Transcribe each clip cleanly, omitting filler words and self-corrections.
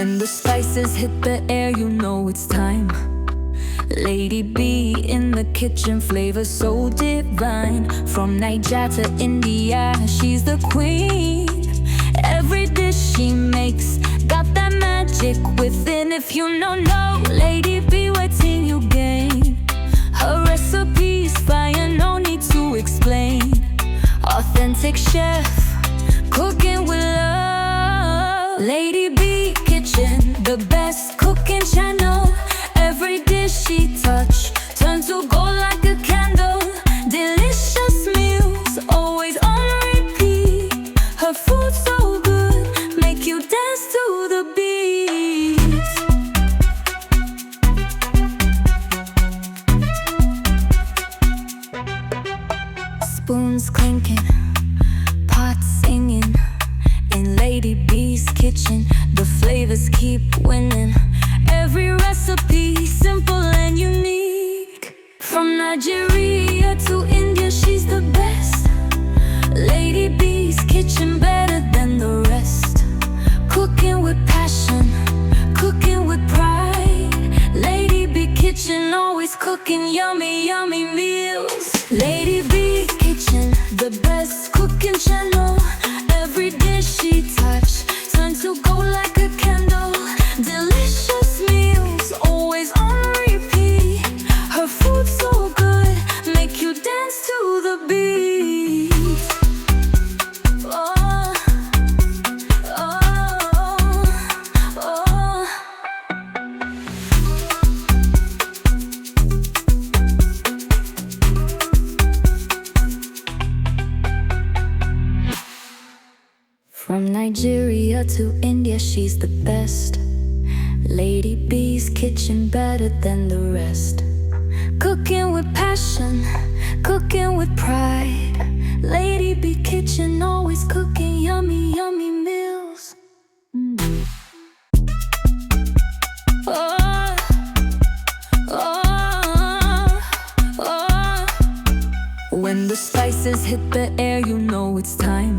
When the spices hit the air, you know it's time. Lady B in the kitchen, flavor so divine. From Niger to India, she's the queen. Every dish she makes got that magic within. If you don't know Lady B, what till you gain. Her recipe's fire, no need to explain. Authentic chef, cooking with love. Lady B Kitchen, the best cooking channel. Every dish she touch turns to gold like a candle. Delicious meals, always on repeat. Her food so good, make you dance to the beat. Spoons clinking, pots singing. In Lady B's kitchen, the flavors keep winning. Every recipe simple and unique. From Nigeria to India, she's the best. Lady B's kitchen, better than the rest. Cooking with passion, cooking with pride. Lady B Kitchen, always cooking yummy, yummy meals. Lady B Kitchen, the best cooking channel. Every dish she touch turns to gold like a candle. Delicious meals, always on repeat. Her food so good, make you dance to the beat. Oh, oh, oh. From Nigeria to India, she's the best. Lady B's kitchen, better than the rest. Cooking with passion, cooking with pride. Lady B Kitchen, always cooking yummy, yummy meals. Oh, oh, oh. When the spices hit the air, you know it's time.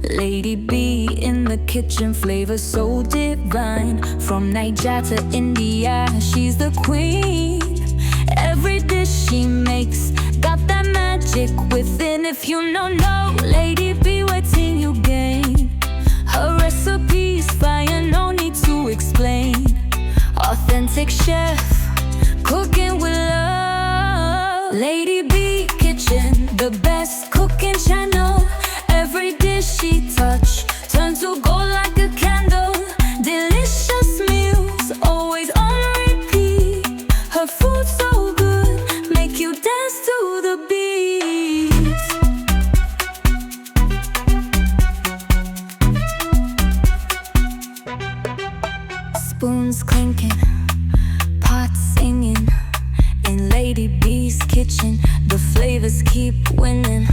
Lady B in the kitchen, flavor so divine. From Niger to India, she's the queen. Every dish she makes got that magic within. If you don't know Lady B, what till you gain. Her recipe's fire, no need to explain. Authentic chef, cooking with love. Lady B Kitchen, the best cooking channel. Every dish she touch turns to gold like a candle. Delicious meals, always on repeat. Her food so good, make you dance to the beat. Spoons clinking, pots singing. In Lady B's kitchen, the flavors keep winning.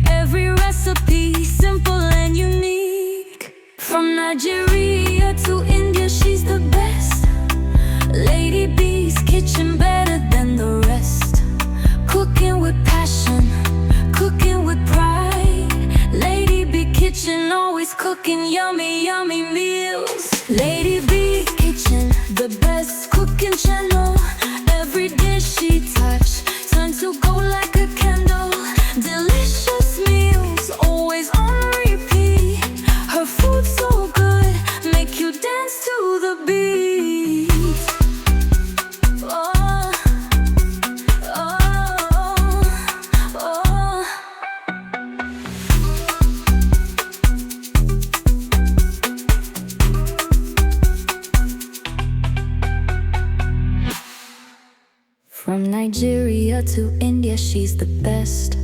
Every recipe simple and unique. From Nigeria to India, she's the best. Lady B's kitchen, better than the rest. Cooking with passion, cooking with pride. Lady B Kitchen, always cooking yummy, yummy meals. Lady B Kitchen, the best cooking channel. Every dish she touch turns to gold like a candle. Delicious meals, always on repeat. Her food so good, make you dance to the beat. Oh, oh, oh. From Nigeria to India, she's the best.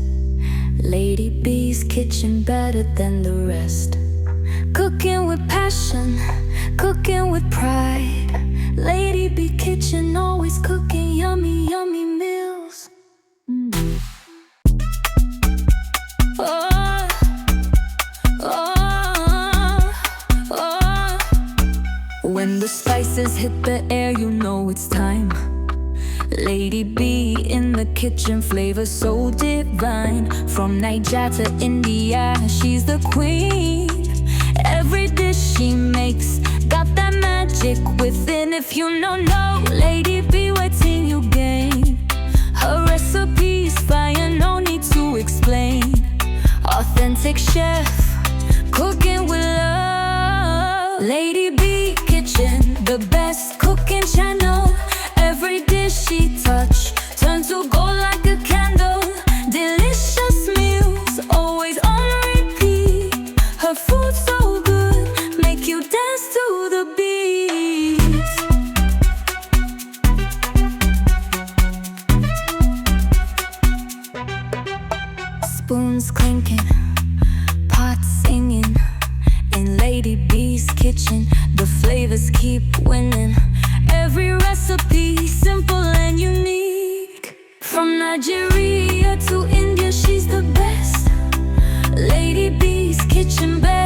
Lady B's kitchen, better than the rest. Cooking with passion, cooking with pride. Lady B Kitchen, always cooking yummy, yummy meals. Oh, oh, oh. When the spices hit the air, you know it's time. Lady B in the kitchen, flavor so divine. From Niger to India, she's the queen. Every dish she makes got that magic magic within. If you know no, Lady B waiting you gain. Her recipes fire, no need to explain. Authentic chef, cooking with love. Lady B Kitchen, the best cooking channel. Every dish she touch turns to gold like a candle. Delicious meals, always on repeat. Her food so good, make you dance to the beat. Spoons clinking, pots singing. In Lady B's kitchen, the flavors keep winning. Every recipe simple and unique. From Nigeria to India, she's the best. Lady B's kitchen best.